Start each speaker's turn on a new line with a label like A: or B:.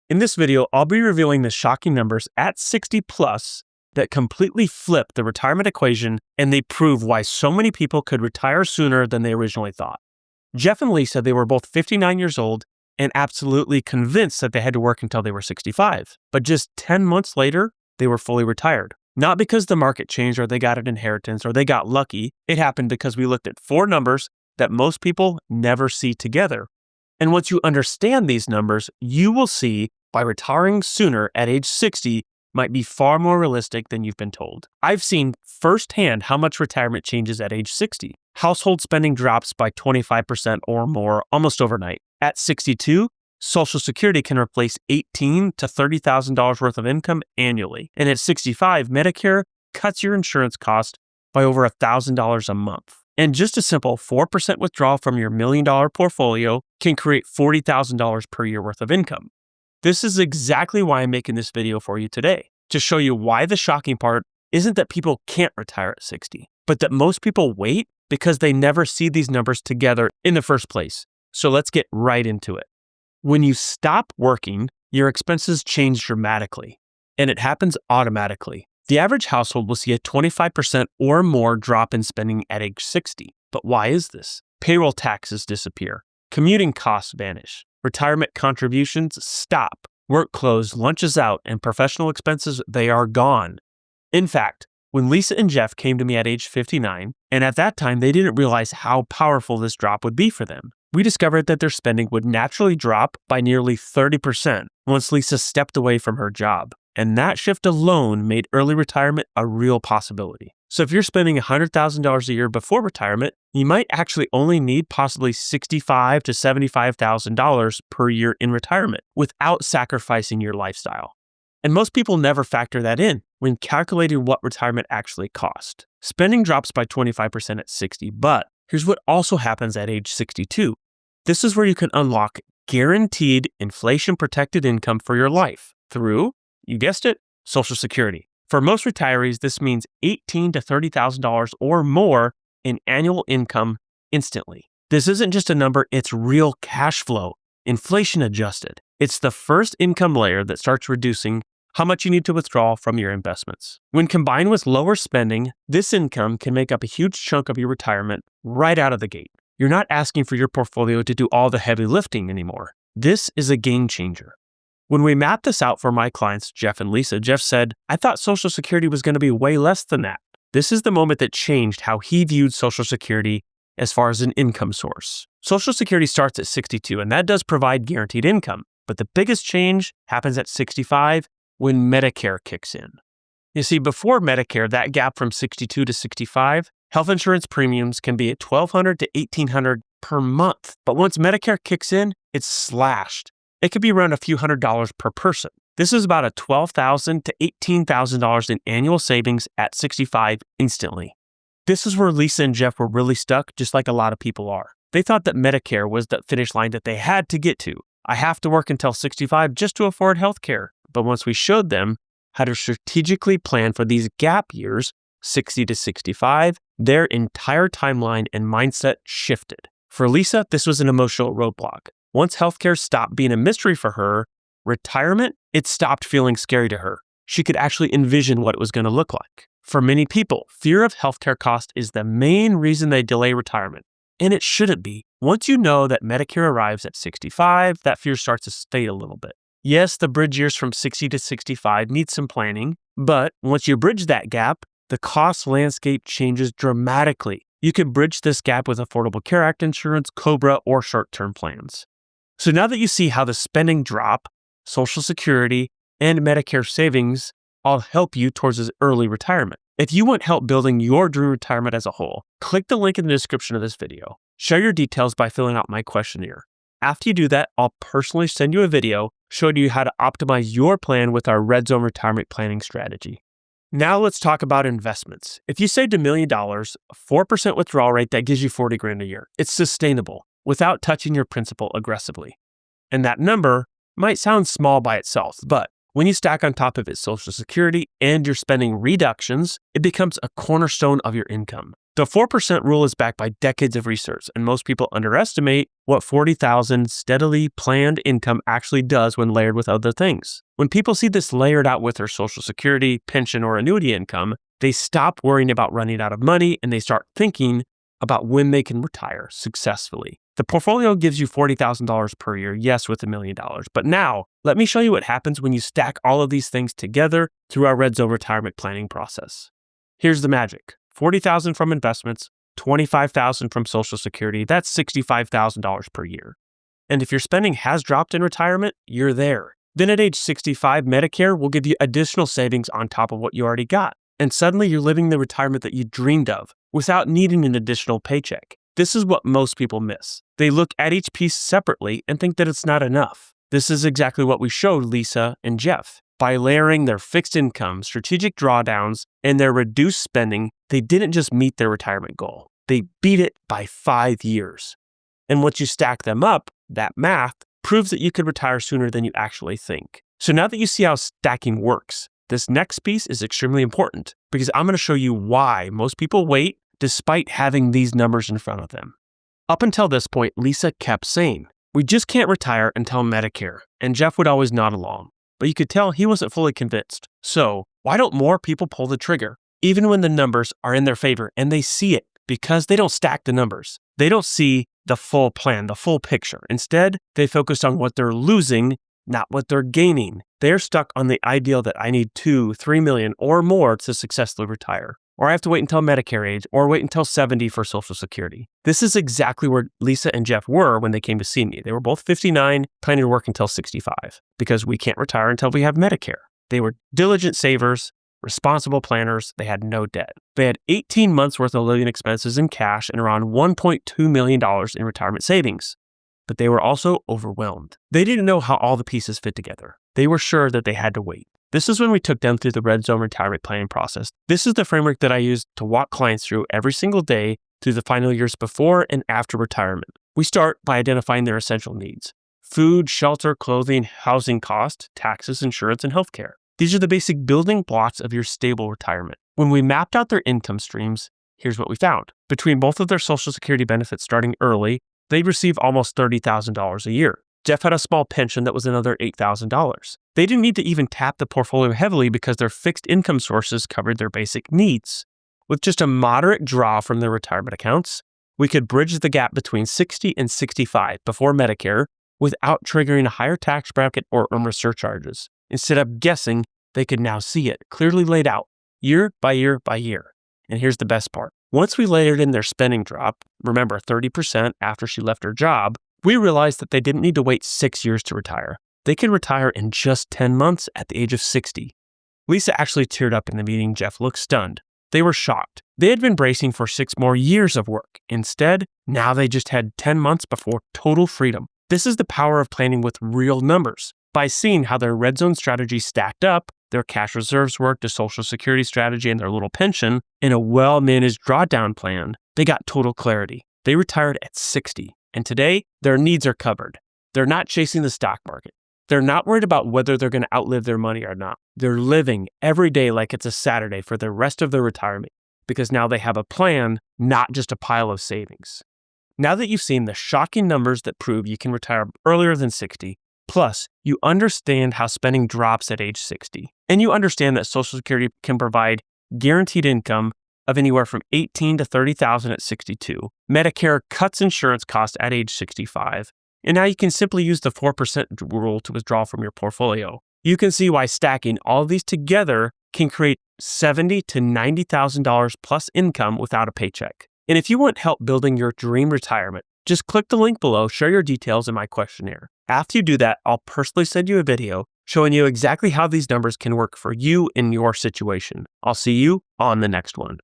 A: In this video, I'll be revealing the shocking numbers at 60 plus that completely flip the retirement equation, and they prove why so many people could retire sooner than they originally thought. Jeff and Lisa, they were both 59 years old and absolutely convinced that they had to work until they were 65. But just 10 months later, they were fully retired. Not because the market changed or they got an inheritance or they got lucky. It happened because we looked at four numbers that most people never see together. And once you understand these numbers, you will see why retiring sooner at age 60 might be far more realistic than you've been told. I've seen firsthand how much retirement changes at age 60. Household spending drops by 25% or more almost overnight. At 62, Social Security can replace $18,000 to $30,000 worth of income annually. And at 65, Medicare cuts your insurance cost by over $1,000 a month. And just a simple 4% withdrawal from your $1 million portfolio can create $40,000 per year worth of income. This is exactly why I'm making this video for you today, to show you why the shocking part isn't that people can't retire at 60, but that most people wait because they never see these numbers together in the first place. So let's get right into it. When you stop working, your expenses change dramatically, and it happens automatically. The average household will see a 25% or more drop in spending at age 60. But why is this? Payroll taxes disappear. Commuting costs vanish. Retirement contributions stop. Work clothes, lunches out, and professional expenses, they are gone. In fact, when Lisa and Jeff came to me at age 59, and at that time they didn't realize how powerful this drop would be for them, we discovered that their spending would naturally drop by nearly 30% once Lisa stepped away from her job. And that shift alone made early retirement a real possibility. So if you're spending $100,000 a year before retirement, you might actually only need possibly $65,000 to $75,000 per year in retirement without sacrificing your lifestyle. And most people never factor that in when calculating what retirement actually costs. Spending drops by 25% at 60, but here's what also happens at age 62. This is where you can unlock guaranteed inflation-protected income for your life through, you guessed it, Social Security. For most retirees, this means $18,000 to $30,000 or more in annual income instantly. This isn't just a number, it's real cash flow, inflation adjusted. It's the first income layer that starts reducing how much you need to withdraw from your investments. When combined with lower spending, this income can make up a huge chunk of your retirement right out of the gate. You're not asking for your portfolio to do all the heavy lifting anymore. This is a game changer. When we mapped this out for my clients, Jeff and Lisa, Jeff said, I thought Social Security was going to be way less than that. This is the moment that changed how he viewed Social Security as far as an income source. Social Security starts at 62, and that does provide guaranteed income. But the biggest change happens at 65 when Medicare kicks in. You see, before Medicare, that gap from 62 to 65, health insurance premiums can be at $1,200 to $1,800 per month. But once Medicare kicks in, it's slashed. It could be around a few $100s per person. This is about a $12,000 to $18,000 in annual savings at 65 instantly. This is where Lisa and Jeff were really stuck, just like a lot of people are. They thought that Medicare was the finish line that they had to get to. I have to work until 65 just to afford health care. But once we showed them how to strategically plan for these gap years, 60 to 65, their entire timeline and mindset shifted. For Lisa, this was an emotional roadblock. Once healthcare stopped being a mystery for her, retirement, it stopped feeling scary to her. She could actually envision what it was going to look like. For many people, fear of healthcare cost is the main reason they delay retirement. And it shouldn't be. Once you know that Medicare arrives at 65, that fear starts to fade a little bit. Yes, the bridge years from 60 to 65 need some planning, but once you bridge that gap, the cost landscape changes dramatically. You can bridge this gap with Affordable Care Act insurance, COBRA, or short-term plans. So now that you see how the spending drop, Social Security, and Medicare savings all help you towards this early retirement. If you want help building your dream retirement as a whole, click the link in the description of this video. Share your details by filling out my questionnaire. After you do that, I'll personally send you a video showing you how to optimize your plan with our Red Zone retirement planning strategy. Now let's talk about investments. If you saved $1 million, a 4% withdrawal rate, that gives you $40,000 a year. It's sustainable without touching your principal aggressively. And that number might sound small by itself, but when you stack on top of it Social Security and your spending reductions, it becomes a cornerstone of your income. The 4% rule is backed by decades of research, and most people underestimate what $40,000 steadily planned income actually does when layered with other things. When people see this layered out with their Social Security, pension, or annuity income, they stop worrying about running out of money and they start thinking about when they can retire successfully. The portfolio gives you $40,000 per year, yes, with $1 million. But now, let me show you what happens when you stack all of these things together through our Red Zone retirement planning process. Here's the magic. $40,000 from investments, $25,000 from Social Security, that's $65,000 per year. And if your spending has dropped in retirement, you're there. Then at age 65, Medicare will give you additional savings on top of what you already got. And suddenly you're living the retirement that you dreamed of without needing an additional paycheck. This is what most people miss. They look at each piece separately and think that it's not enough. This is exactly what we showed Lisa and Jeff. By layering their fixed income, strategic drawdowns, and their reduced spending, they didn't just meet their retirement goal. They beat it by 5 years. And once you stack them up, that math proves that you could retire sooner than you actually think. So now that you see how stacking works, this next piece is extremely important because I'm going to show you why most people wait despite having these numbers in front of them. Up until this point, Lisa kept saying, "We just can't retire until Medicare," and Jeff would always nod along. But you could tell he wasn't fully convinced. So why don't more people pull the trigger, even when the numbers are in their favor and they see it? Because they don't stack the numbers. They don't see the full plan, the full picture. Instead, they focus on what they're losing, not what they're gaining. They're stuck on the ideal that I need 2, 3 million or more to successfully retire. Or I have to wait until Medicare age, or wait until 70 for Social Security. This is exactly where Lisa and Jeff were when they came to see me. They were both 59, planning to work until 65, because we can't retire until we have Medicare. They were diligent savers, responsible planners. They had no debt. They had 18 months worth of living expenses in cash and around $1.2 million in retirement savings. But they were also overwhelmed. They didn't know how all the pieces fit together. They were sure that they had to wait. This is when we took them through the Red Zone retirement planning process. This is the framework that I use to walk clients through every single day through the final years before and after retirement. We start by identifying their essential needs: food, shelter, clothing, housing costs, taxes, insurance, and healthcare. These are the basic building blocks of your stable retirement. When we mapped out their income streams, here's what we found. Between both of their Social Security benefits starting early, they'd receive almost $30,000 a year. Jeff had a small pension that was another $8,000. They didn't need to even tap the portfolio heavily because their fixed income sources covered their basic needs. With just a moderate draw from their retirement accounts, we could bridge the gap between 60 and 65 before Medicare without triggering a higher tax bracket or IRMA surcharges. Instead of guessing, they could now see it clearly laid out year by year by year. And here's the best part. Once we layered in their spending drop, remember 30% after she left her job, we realized that they didn't need to wait 6 years to retire. They could retire in just 10 months at the age of 60. Lisa actually teared up in the meeting. Jeff looked stunned. They were shocked. They had been bracing for 6 more years of work. Instead, now they just had 10 months before total freedom. This is the power of planning with real numbers. By seeing how their Red Zone strategy stacked up, their cash reserves worked, a Social Security strategy, and their little pension in a well-managed drawdown plan, they got total clarity. They retired at 60. And today, their needs are covered. They're not chasing the stock market. They're not worried about whether they're going to outlive their money or not. They're living every day like it's a Saturday for the rest of their retirement because now they have a plan, not just a pile of savings. Now that you've seen the shocking numbers that prove you can retire earlier than 60, plus you understand how spending drops at age 60, and you understand that Social Security can provide guaranteed income of anywhere from $18,000 to $30,000 at 62. Medicare cuts insurance costs at age 65. And now you can simply use the 4% rule to withdraw from your portfolio. You can see why stacking all of these together can create $70,000 to $90,000 plus income without a paycheck. And if you want help building your dream retirement, just click the link below, share your details in my questionnaire. After you do that, I'll personally send you a video showing you exactly how these numbers can work for you in your situation. I'll see you on the next one.